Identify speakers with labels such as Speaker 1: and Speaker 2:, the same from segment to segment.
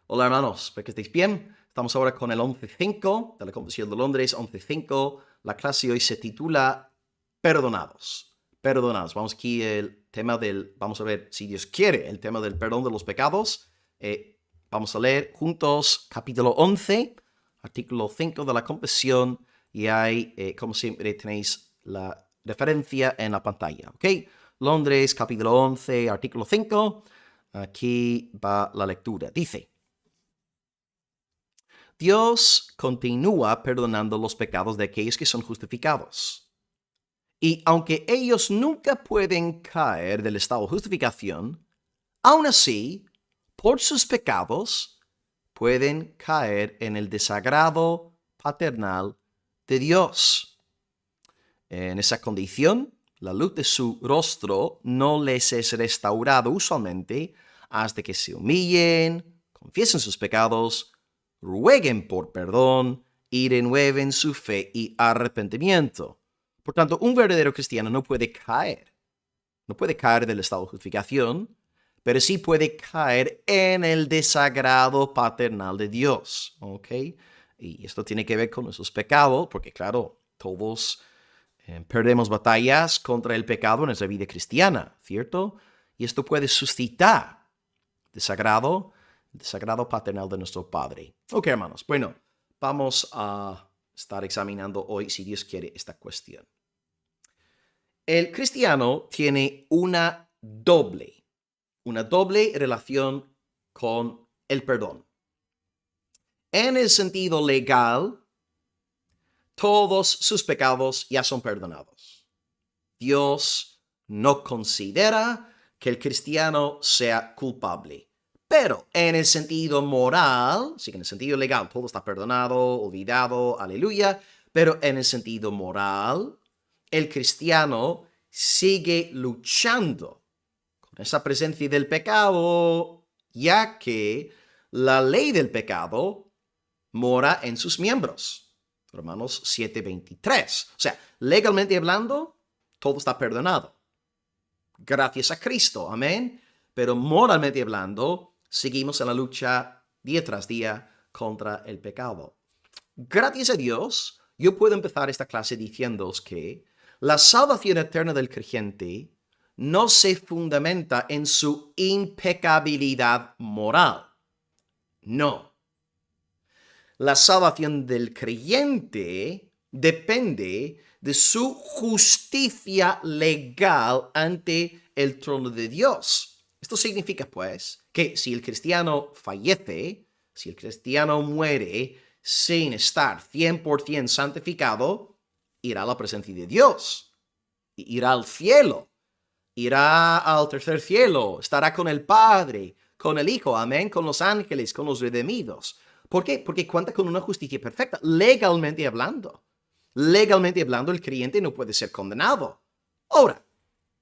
Speaker 1: Hola hermanos, espero que estéis bien. Estamos ahora con el 11.5 de la Confesión de Londres, 11.5. La clase hoy se titula Perdonados. Perdonados. Vamos aquí vamos a ver si Dios quiere, el tema del perdón de los pecados. Vamos a leer juntos capítulo 11, artículo 5 de la Confesión y ahí, como siempre, tenéis la referencia en la pantalla, ¿ok? Londres, capítulo 11, artículo 5. Aquí va la lectura. Dice: Dios continúa perdonando los pecados de aquellos que son justificados. Y aunque ellos nunca pueden caer del estado de justificación, aún así, por sus pecados, pueden caer en el desagrado paternal de Dios. En esa condición, la luz de su rostro no les es restaurada usualmente hasta que se humillen, confiesen sus pecados, rueguen por perdón y renueven su fe y arrepentimiento. Por tanto, un verdadero cristiano no puede caer del estado de justificación, pero sí puede caer en el desagrado paternal de Dios, ¿ok? Y esto tiene que ver con nuestros pecados, porque claro, todos perdemos batallas contra el pecado en nuestra vida cristiana, ¿cierto? Y esto puede suscitar desagrado paternal de nuestro Padre. Ok, hermanos, bueno, vamos a estar examinando hoy, si Dios quiere, esta cuestión. El cristiano tiene una doble relación con el perdón. En el sentido legal, todos sus pecados ya son perdonados. Dios no considera que el cristiano sea culpable. Pero en el sentido moral, sí que en el sentido legal todo está perdonado, olvidado, aleluya, pero en el sentido moral, el cristiano sigue luchando con esa presencia del pecado, ya que la ley del pecado mora en sus miembros. Romanos 7:23. O sea, legalmente hablando, todo está perdonado. Gracias a Cristo, amén. Pero moralmente hablando, seguimos en la lucha día tras día contra el pecado. Gracias a Dios, yo puedo empezar esta clase diciéndoos que la salvación eterna del creyente no se fundamenta en su impecabilidad moral. No. La salvación del creyente depende de su justicia legal ante el trono de Dios. Esto significa, pues, que si el cristiano fallece, si el cristiano muere sin estar 100% santificado, irá a la presencia de Dios, irá al cielo, irá al tercer cielo, estará con el Padre, con el Hijo, amén, con los ángeles, con los redimidos. ¿Por qué? Porque cuenta con una justicia perfecta, legalmente hablando. Legalmente hablando, el creyente no puede ser condenado. Ahora,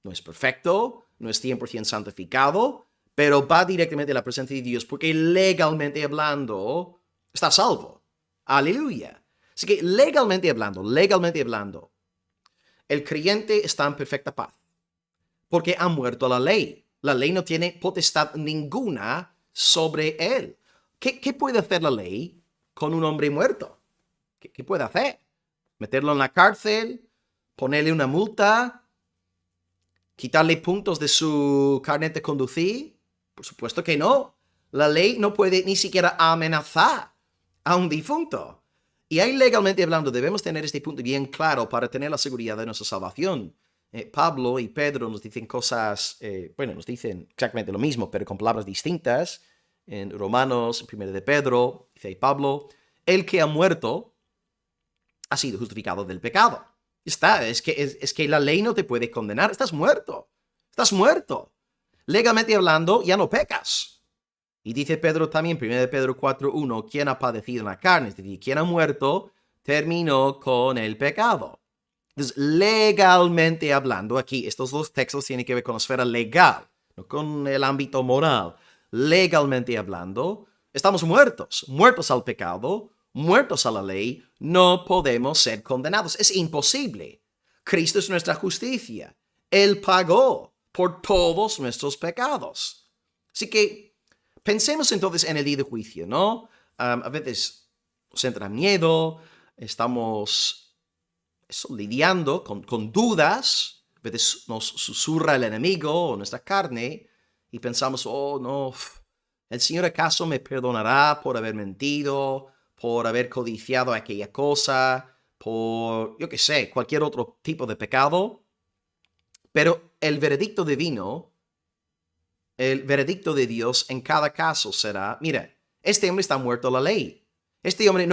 Speaker 1: no es perfecto, no es 100% santificado, pero va directamente a la presencia de Dios porque legalmente hablando está salvo. Aleluya. Así que legalmente hablando, el creyente está en perfecta paz porque ha muerto la ley. La ley no tiene potestad ninguna sobre él. ¿Qué puede hacer la ley con un hombre muerto? ¿Qué puede hacer? ¿Meterlo en la cárcel? ¿Ponerle una multa? ¿Quitarle puntos de su carnet de conducir? Por supuesto que no. La ley no puede ni siquiera amenazar a un difunto. Y ahí legalmente hablando debemos tener este punto bien claro para tener la seguridad de nuestra salvación. Pablo y Pedro nos dicen cosas, nos dicen exactamente lo mismo, pero con palabras distintas. En Romanos, en 1 de Pedro, dice Pablo, el que ha muerto ha sido justificado del pecado. Es que la ley no te puede condenar, estás muerto. Legalmente hablando, ya no pecas. Y dice Pedro también, 1 de Pedro 4:1, quien ha padecido en la carne, es decir, quien ha muerto, terminó con el pecado. Entonces, legalmente hablando, aquí estos dos textos tienen que ver con la esfera legal, no con el ámbito moral. Legalmente hablando, estamos muertos al pecado, muertos a la ley, no podemos ser condenados. Es imposible. Cristo es nuestra justicia. Él pagó por todos nuestros pecados. Así que pensemos entonces en el día de juicio, ¿no? A veces nos entra miedo, estamos lidiando con dudas, a veces nos susurra el enemigo o nuestra carne y pensamos, oh no, ¿el Señor acaso me perdonará por haber mentido, por haber codiciado aquella cosa, por, yo qué sé, cualquier otro tipo de pecado? Pero el veredicto divino, el veredicto de Dios en cada caso será, mira, este hombre está muerto a la ley. Este hombre,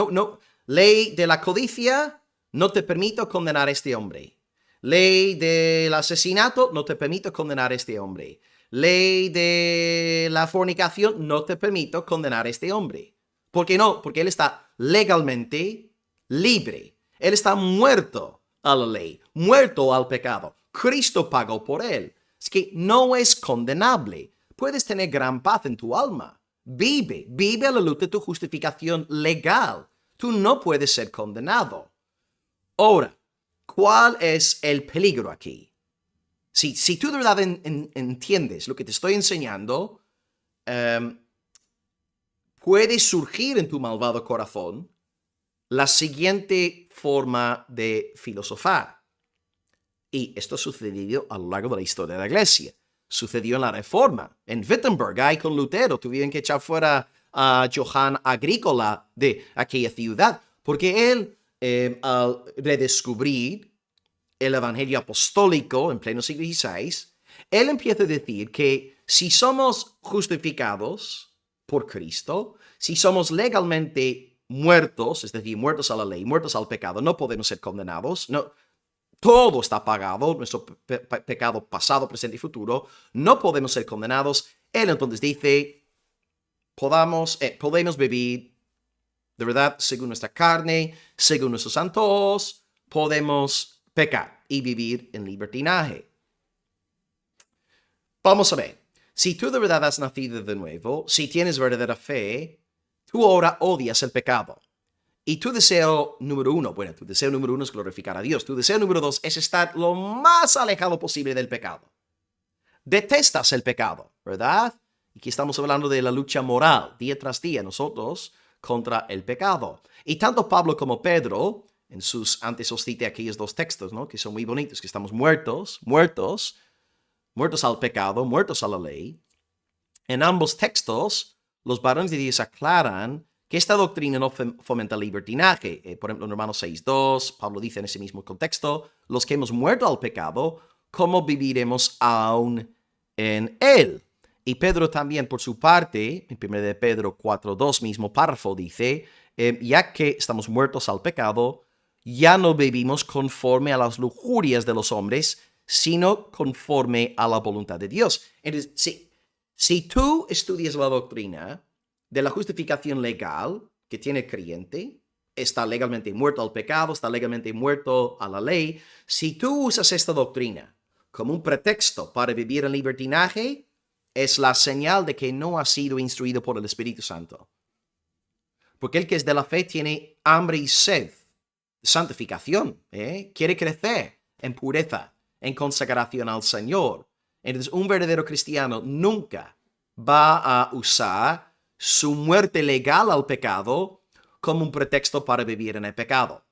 Speaker 1: ley de la codicia, no te permito condenar a este hombre. Ley del asesinato, no te permito condenar a este hombre. Ley de la fornicación, no te permito condenar a este hombre. ¿Por qué no? Porque él está legalmente libre. Él está muerto a la ley, muerto al pecado. Cristo pagó por él. Es que no es condenable. Puedes tener gran paz en tu alma. Vive a la luz de tu justificación legal. Tú no puedes ser condenado. Ahora, ¿cuál es el peligro aquí? Si tú de verdad entiendes lo que te estoy enseñando, puede surgir en tu malvado corazón la siguiente forma de filosofar. Y esto ha sucedido a lo largo de la historia de la Iglesia. Sucedió en la Reforma. En Wittenberg, ahí con Lutero, tuvieron que echar fuera a Johann Agrícola de aquella ciudad, porque él, al redescubrir el Evangelio apostólico en pleno siglo XVI, él empieza a decir que si somos justificados por Cristo, si somos legalmente muertos, es decir, muertos a la ley, muertos al pecado, no podemos ser condenados, no, todo está pagado, nuestro pecado pasado, presente y futuro, no podemos ser condenados. Él entonces dice, podemos vivir de verdad según nuestra carne, según nuestros antojos, podemos pecar y vivir en libertinaje. Vamos a ver, si tú de verdad has nacido de nuevo, si tienes verdadera fe, tú ahora odias el pecado. Y tu deseo número uno es glorificar a Dios. Tu deseo número dos es estar lo más alejado posible del pecado. Detestas el pecado, ¿verdad? Y aquí estamos hablando de la lucha moral, día tras día, nosotros contra el pecado. Y tanto Pablo como Pedro, antes os cité aquellos dos textos, ¿no? Que son muy bonitos, que estamos muertos al pecado, muertos a la ley. En ambos textos, los varones de Dios aclaran que esta doctrina no fomenta el libertinaje. Por ejemplo, en Romanos 6:2, Pablo dice en ese mismo contexto, los que hemos muerto al pecado, ¿cómo viviremos aún en él? Y Pedro también, por su parte, en 1 de Pedro 4:2, mismo párrafo, dice, ya que estamos muertos al pecado, ya no vivimos conforme a las lujurias de los hombres, sino conforme a la voluntad de Dios. Entonces, si tú estudias la doctrina de la justificación legal que tiene el creyente, está legalmente muerto al pecado, está legalmente muerto a la ley. Si tú usas esta doctrina como un pretexto para vivir en libertinaje, es la señal de que no has sido instruido por el Espíritu Santo. Porque el que es de la fe tiene hambre y sed de santificación, quiere crecer en pureza, en consagración al Señor. Entonces, un verdadero cristiano nunca va a usar su muerte legal al pecado como un pretexto para vivir en el pecado.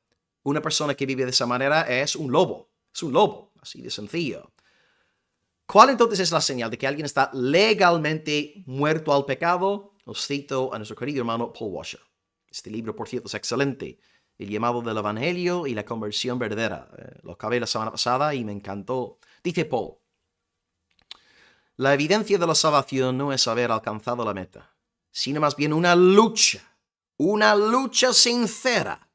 Speaker 1: Una persona que vive de esa manera es un lobo, así de sencillo. ¿Cuál entonces es la señal de que alguien está legalmente muerto al pecado? Os cito a nuestro querido hermano Paul Washer. Este libro, por cierto, es excelente. El llamado del Evangelio y la conversión verdadera. Lo acabé la semana pasada y me encantó. Dice Paul, la evidencia de la salvación no es haber alcanzado la meta, sino más bien una lucha sincera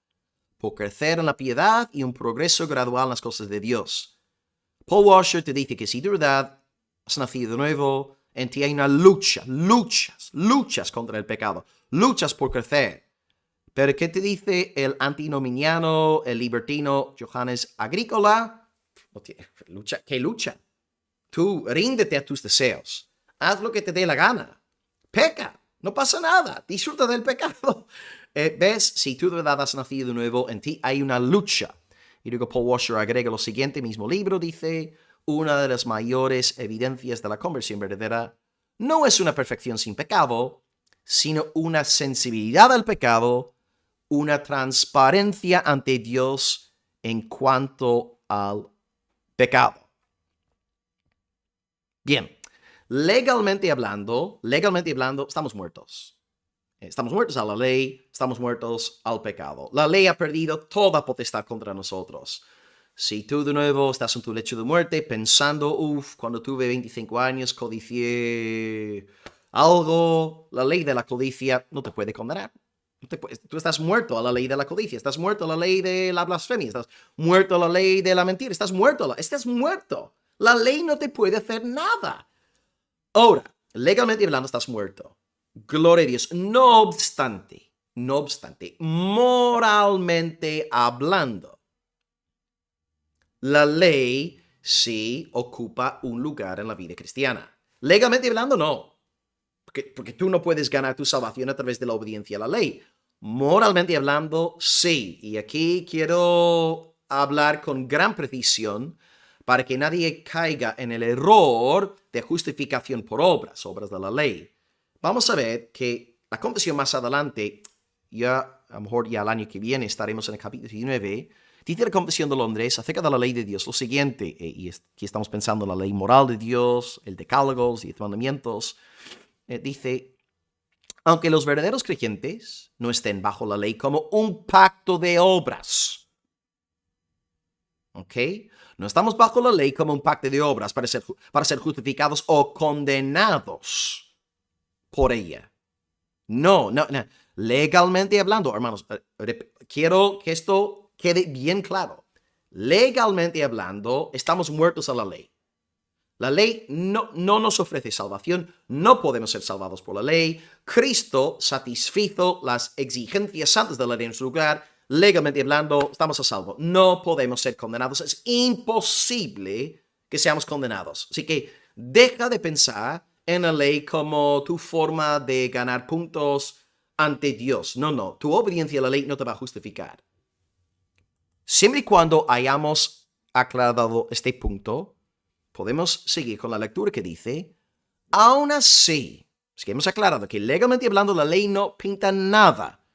Speaker 1: por crecer en la piedad y un progreso gradual en las cosas de Dios. Paul Washer te dice que si de verdad has nacido de nuevo, en ti hay una luchas contra el pecado, luchas por crecer. Pero ¿qué te dice el antinominiano, el libertino Johannes Agrícola? ¿Qué lucha? Tú ríndete a tus deseos, haz lo que te dé la gana, peca. No pasa nada, disfruta del pecado. ¿Ves? Si tú de verdad has nacido de nuevo, en ti hay una lucha. Y luego Paul Washer agrega lo siguiente, mismo libro, dice, una de las mayores evidencias de la conversión verdadera no es una perfección sin pecado, sino una sensibilidad al pecado, una transparencia ante Dios en cuanto al pecado. Bien, legalmente hablando, estamos muertos. Estamos muertos a la ley, estamos muertos al pecado. La ley ha perdido toda potestad contra nosotros. Si tú de nuevo estás en tu lecho de muerte pensando, cuando tuve 25 años codicié algo, la ley de la codicia no te puede condenar. Tú estás muerto a la ley de la codicia, estás muerto a la ley de la blasfemia, estás muerto a la ley de la mentira, estás muerto. La ley no te puede hacer nada. Ahora, legalmente hablando, estás muerto. Gloria a Dios. No obstante, moralmente hablando, la ley sí ocupa un lugar en la vida cristiana. Legalmente hablando, no. Porque tú no puedes ganar tu salvación a través de la obediencia a la ley. Moralmente hablando, sí. Y aquí quiero hablar con gran precisión para que nadie caiga en el error de justificación por obras de la ley. Vamos a ver que la confesión más adelante, a lo mejor ya el año que viene estaremos en el capítulo 19, dice la Confesión de Londres acerca de la ley de Dios lo siguiente, y aquí estamos pensando en la ley moral de Dios, el decálogo, los 10 mandamientos. Dice, aunque los verdaderos creyentes no estén bajo la ley como un pacto de obras, ¿ok? No estamos bajo la ley como un pacto de obras para ser justificados o condenados por ella. No. Legalmente hablando, hermanos, quiero que esto quede bien claro. Legalmente hablando, estamos muertos a la ley. La ley no nos ofrece salvación, no podemos ser salvados por la ley. Cristo satisfizo las exigencias santas de la ley en su lugar. Legalmente hablando, estamos a salvo. No podemos ser condenados. Es imposible que seamos condenados. Así que deja de pensar en la ley como tu forma de ganar puntos ante Dios. No. Tu obediencia a la ley no te va a justificar. Siempre y cuando hayamos aclarado este punto, podemos seguir con la lectura que dice, aún así, es que hemos aclarado que legalmente hablando la ley no pinta nada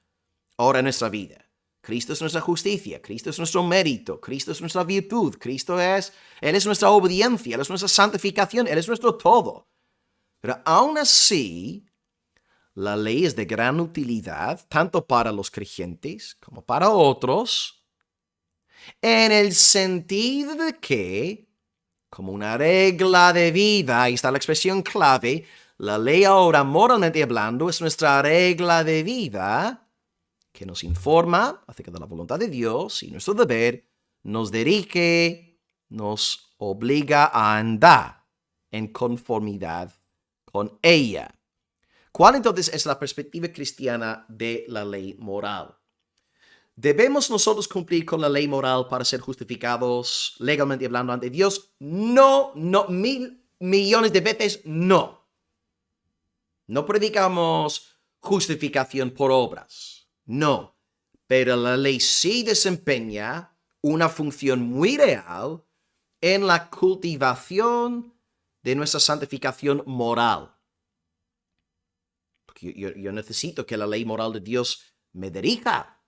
Speaker 1: ahora en nuestra vida. Cristo es nuestra justicia, Cristo es nuestro mérito, Cristo es nuestra virtud, Él es nuestra obediencia, Él es nuestra santificación, Él es nuestro todo. Pero aún así, la ley es de gran utilidad, tanto para los creyentes como para otros, en el sentido de que, como una regla de vida, ahí está la expresión clave, la ley ahora, moralmente hablando, es nuestra regla de vida que nos informa acerca de la voluntad de Dios y nuestro deber, nos dirige, nos obliga a andar en conformidad con ella. ¿Cuál entonces es la perspectiva cristiana de la ley moral? ¿Debemos nosotros cumplir con la ley moral para ser justificados legalmente hablando ante Dios? No, 1,000,000,000 de veces no. No predicamos justificación por obras, no. Pero la ley sí desempeña una función muy real en la cultivación de nuestra santificación moral. Porque yo necesito que la ley moral de Dios me dirija.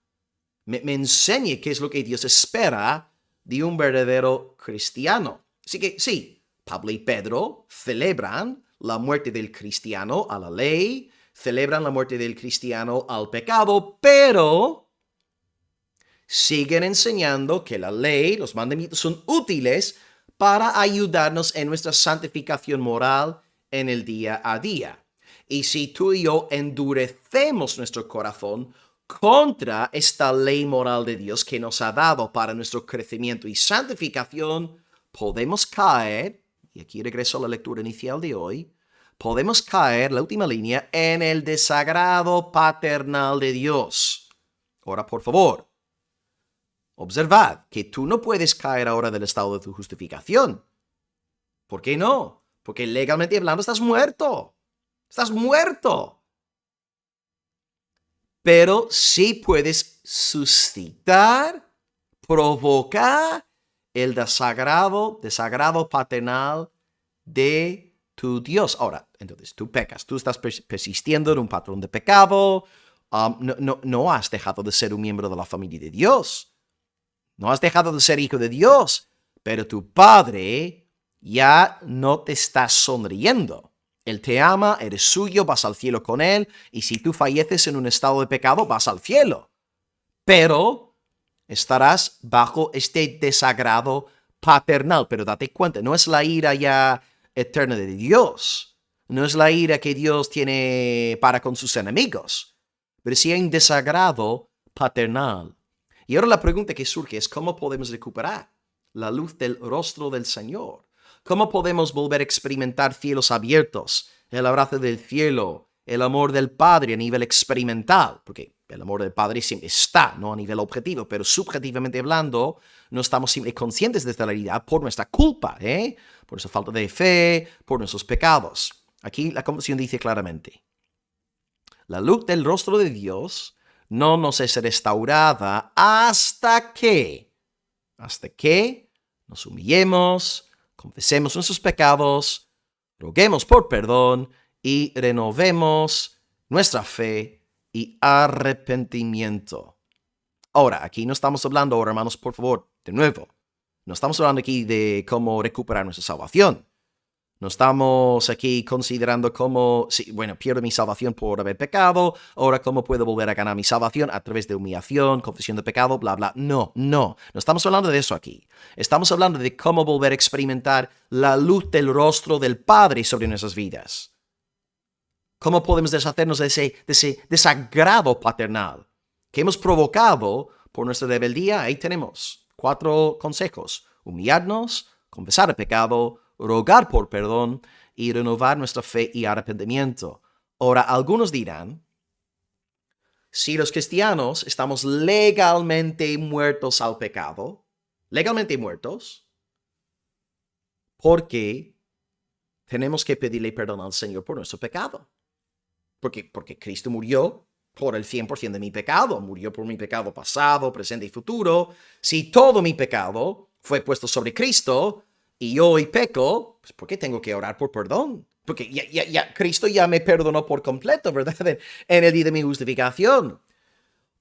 Speaker 1: Me enseñe qué es lo que Dios espera de un verdadero cristiano. Así que sí, Pablo y Pedro celebran la muerte del cristiano a la ley, celebran la muerte del cristiano al pecado, pero siguen enseñando que la ley, los mandamientos son útiles para ayudarnos en nuestra santificación moral en el día a día. Y si tú y yo endurecemos nuestro corazón contra esta ley moral de Dios que nos ha dado para nuestro crecimiento y santificación, podemos caer, y aquí regreso a la lectura inicial de hoy, podemos caer, la última línea, en el desagrado paternal de Dios. Ahora, por favor, observad que tú no puedes caer ahora del estado de tu justificación. ¿Por qué no? Porque legalmente hablando estás muerto. Estás muerto. Pero sí puedes suscitar, provocar el desagrado paternal de tu Dios. Ahora, entonces tú pecas, tú estás persistiendo en un patrón de pecado, no has dejado de ser un miembro de la familia de Dios, no has dejado de ser hijo de Dios, pero tu Padre ya no te está sonriendo. Él te ama, eres suyo, vas al cielo con Él, y si tú falleces en un estado de pecado, vas al cielo. Pero estarás bajo este desagrado paternal. Pero date cuenta, no es la ira ya eterna de Dios. No es la ira que Dios tiene para con sus enemigos. Pero sí hay un desagrado paternal. Y ahora la pregunta que surge es, ¿cómo podemos recuperar la luz del rostro del Señor? ¿Cómo podemos volver a experimentar cielos abiertos, el abrazo del cielo, el amor del Padre a nivel experimental? Porque el amor del Padre siempre está, no a nivel objetivo, pero subjetivamente hablando, no estamos siempre conscientes de esta realidad por nuestra culpa, por nuestra falta de fe, por nuestros pecados. Aquí la Confesión dice claramente, la luz del rostro de Dios no nos es restaurada hasta que nos humillemos, confesemos nuestros pecados, roguemos por perdón y renovemos nuestra fe y arrepentimiento. Ahora, aquí no estamos hablando, hermanos, por favor, de nuevo, no estamos hablando aquí de cómo recuperar nuestra salvación. No estamos aquí considerando cómo, pierdo mi salvación por haber pecado, ahora cómo puedo volver a ganar mi salvación a través de humillación, confesión de pecado, bla, bla. No estamos hablando de eso aquí. Estamos hablando de cómo volver a experimentar la luz del rostro del Padre sobre nuestras vidas. ¿Cómo podemos deshacernos de ese desagrado paternal que hemos provocado por nuestra rebeldía? Ahí tenemos 4 consejos. Humillarnos, confesar el pecado, rogar por perdón y renovar nuestra fe y arrepentimiento. Ahora, algunos dirán, si los cristianos estamos legalmente muertos al pecado, legalmente muertos, ¿por qué tenemos que pedirle perdón al Señor por nuestro pecado? Porque Cristo murió por el 100% de mi pecado, murió por mi pecado pasado, presente y futuro. Si todo mi pecado fue puesto sobre Cristo, y yo hoy peco, pues ¿por qué tengo que orar por perdón? Porque Cristo ya me perdonó por completo, ¿verdad? En el día de mi justificación.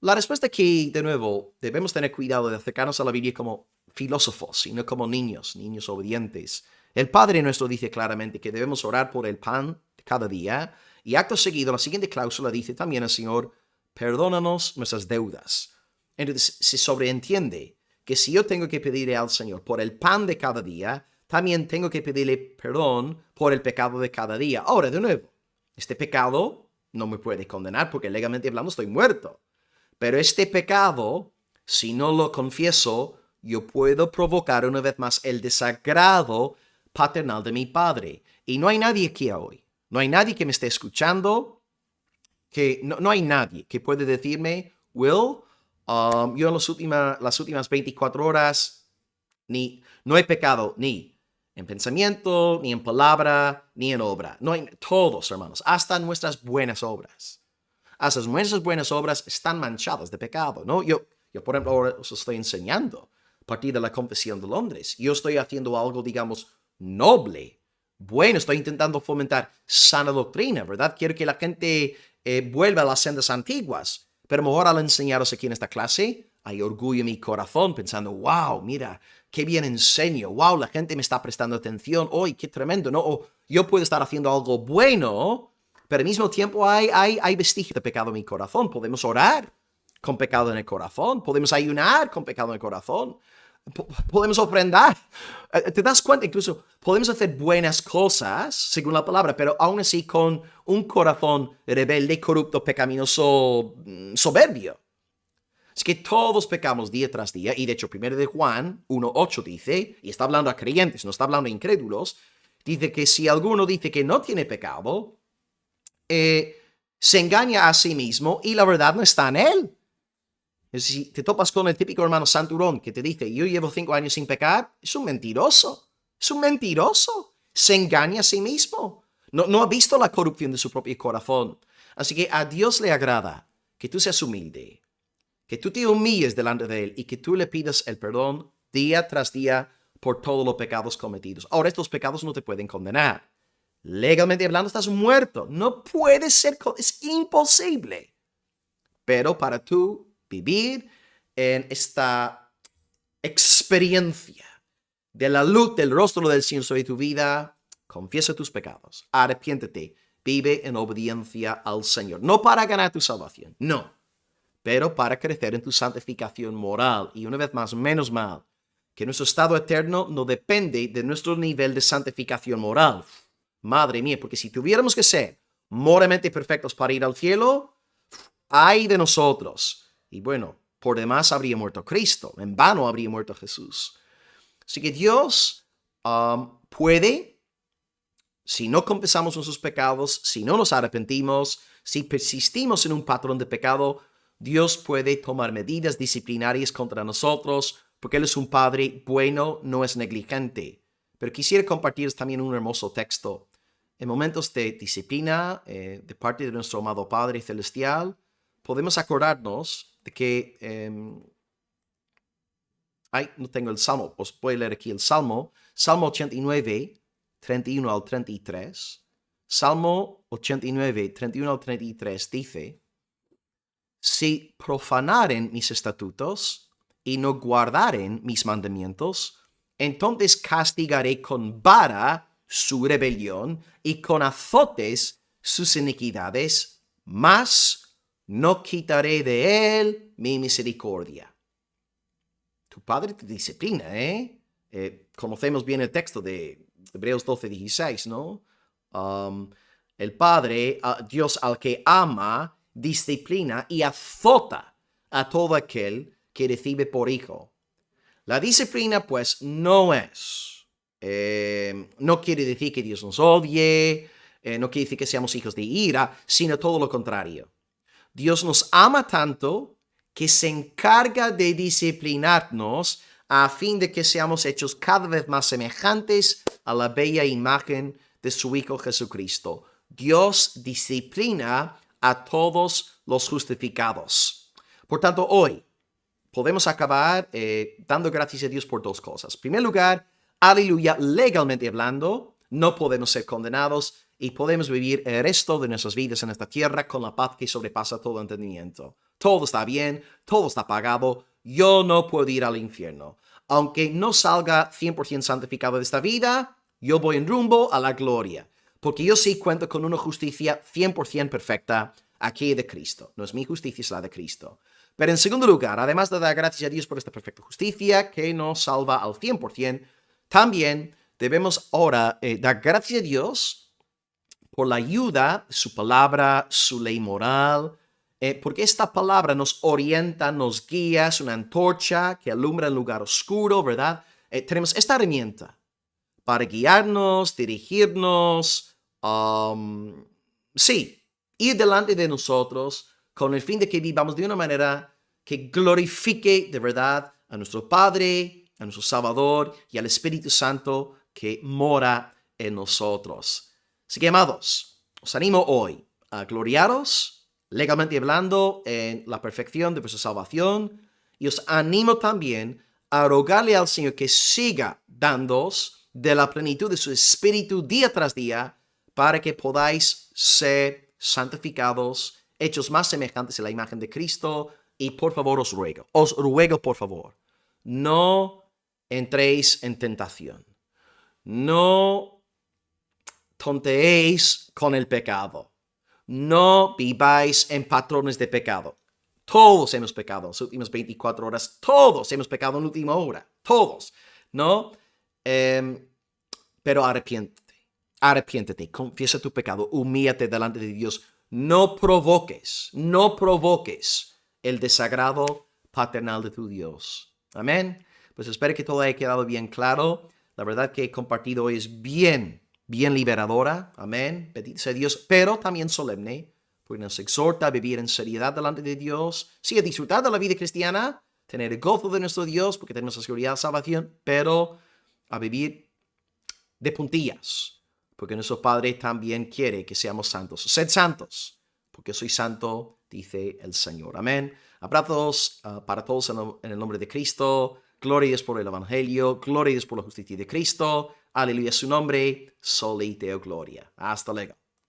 Speaker 1: La respuesta aquí, de nuevo, debemos tener cuidado de acercarnos a la Biblia como filósofos y no como niños obedientes. El Padre nuestro dice claramente que debemos orar por el pan de cada día, y acto seguido, la siguiente cláusula dice también al Señor, perdónanos nuestras deudas. Entonces, se sobreentiende que si yo tengo que pedirle al Señor por el pan de cada día, también tengo que pedirle perdón por el pecado de cada día. Ahora, de nuevo, este pecado no me puede condenar porque legalmente hablando estoy muerto. Pero este pecado, si no lo confieso, yo puedo provocar una vez más el desagrado paternal de mi Padre. Y no hay nadie aquí hoy. No hay nadie que me esté escuchando. No hay nadie que puede decirme, Will, yo en las últimas 24 horas no he pecado ni en pensamiento, ni en palabra, ni en obra. No hay, todos, hermanos, hasta nuestras buenas obras. Hasta nuestras buenas obras están manchadas de pecado, ¿no? Yo por ejemplo, ahora os estoy enseñando a partir de la Confesión de Londres. Yo estoy haciendo algo, digamos, noble. Bueno, estoy intentando fomentar sana doctrina, ¿verdad? Quiero que la gente vuelva a las sendas antiguas. Pero mejor al enseñaros aquí en esta clase, hay orgullo en mi corazón pensando, wow, mira, qué bien enseño, wow, la gente me está prestando atención, hoy, qué tremendo, ¿no? O yo puedo estar haciendo algo bueno, pero al mismo tiempo hay vestigios de pecado en mi corazón. Podemos orar con pecado en el corazón, podemos ayunar con pecado en el corazón, podemos ofrendar. ¿Te das cuenta? Incluso podemos hacer buenas cosas, según la palabra, pero aún así con un corazón rebelde, corrupto, pecaminoso, soberbio. Es que todos pecamos día tras día, y de hecho, 1 de Juan 1:8 dice, y está hablando a creyentes, no está hablando a incrédulos, dice que si alguno dice que no tiene pecado, se engaña a sí mismo y la verdad no está en él. Si te topas con el típico hermano santurrón que te dice, yo llevo 5 años sin pecar, es un mentiroso. Es un mentiroso. Se engaña a sí mismo. No ha visto la corrupción de su propio corazón. Así que a Dios le agrada que tú seas humilde, que tú te humilles delante de Él y que tú le pidas el perdón día tras día por todos los pecados cometidos. Ahora, estos pecados no te pueden condenar. Legalmente hablando, estás muerto. No puedes ser, es imposible. Pero para tú vivir en esta experiencia de la luz del rostro del Señor sobre tu vida, confiesa tus pecados, arrepiéntete, vive en obediencia al Señor. No para ganar tu salvación, no, pero para crecer en tu santificación moral. Y una vez más, menos mal, que nuestro estado eterno no depende de nuestro nivel de santificación moral. Madre mía, porque si tuviéramos que ser moralmente perfectos para ir al cielo, ay de nosotros. Y bueno, por demás habría muerto Cristo, en vano habría muerto Jesús. Así que Dios puede, si no confesamos nuestros pecados, si no nos arrepentimos, si persistimos en un patrón de pecado, Dios puede tomar medidas disciplinarias contra nosotros, porque Él es un Padre bueno, no es negligente. Pero quisiera compartir también un hermoso texto. En momentos de disciplina de parte de nuestro amado Padre Celestial, podemos acordarnos de que... no tengo el Salmo, os voy a leer aquí el Salmo. Salmo 89, 31 al 33. Salmo 89, 31 al 33 dice: si profanaren mis estatutos y no guardaren mis mandamientos, entonces castigaré con vara su rebelión y con azotes sus iniquidades, mas no quitaré de él mi misericordia. Tu padre te disciplina, ¿eh? Conocemos bien el texto de Hebreos 12, 16, ¿no? El Padre, Dios al que ama, disciplina y azota a todo aquel que recibe por hijo. La disciplina, pues, no quiere decir que Dios nos odie, no quiere decir que seamos hijos de ira, sino todo lo contrario. Dios nos ama tanto que se encarga de disciplinarnos a fin de que seamos hechos cada vez más semejantes a la bella imagen de su Hijo Jesucristo. Dios disciplina a todos los justificados. Por tanto, hoy podemos acabar dando gracias a Dios por dos cosas. En primer lugar, aleluya, legalmente hablando, no podemos ser condenados y podemos vivir el resto de nuestras vidas en esta tierra con la paz que sobrepasa todo entendimiento. Todo está bien, todo está pagado, yo no puedo ir al infierno. Aunque no salga 100% santificado de esta vida, yo voy en rumbo a la gloria. Porque yo sí cuento con una justicia 100% perfecta aquí de Cristo. No es mi justicia, es la de Cristo. Pero en segundo lugar, además de dar gracias a Dios por esta perfecta justicia que nos salva al 100%, también debemos ahora dar gracias a Dios por la ayuda, su palabra, su ley moral, porque esta palabra nos orienta, nos guía, es una antorcha que alumbra el lugar oscuro, ¿verdad? Tenemos esta herramienta para guiarnos, dirigirnos, ir delante de nosotros con el fin de que vivamos de una manera que glorifique de verdad a nuestro Padre, a nuestro Salvador y al Espíritu Santo que mora en nosotros. Así que, amados, os animo hoy a gloriaros, legalmente hablando, en la perfección de vuestra salvación, y os animo también a rogarle al Señor que siga dándoos de la plenitud de su Espíritu día tras día, para que podáis ser santificados, hechos más semejantes a la imagen de Cristo. Y por favor os ruego por favor, no entréis en tentación. No tonteéis con el pecado. No viváis en patrones de pecado. Todos hemos pecado en las últimas 24 horas. Todos hemos pecado en la última hora. Todos, ¿no? Pero arrepiéntete, confiesa tu pecado, humíllate delante de Dios. No provoques el desagrado paternal de tu Dios. Amén. Pues espero que todo haya quedado bien claro. La verdad que he compartido hoy es bien liberadora. Amén. Bendito sea Dios, pero también solemne, porque nos exhorta a vivir en seriedad delante de Dios. Sí, a disfrutar de la vida cristiana, tener el gozo de nuestro Dios, porque tenemos la seguridad de salvación, pero a vivir de puntillas, porque nuestro Padre también quiere que seamos santos. Sed santos, porque soy santo, dice el Señor. Amén. Abrazos para todos en el nombre de Cristo. Gloria a Dios por el Evangelio. Gloria a Dios por la justicia de Cristo. Aleluya su nombre. Soli Deo Gloria. Hasta luego.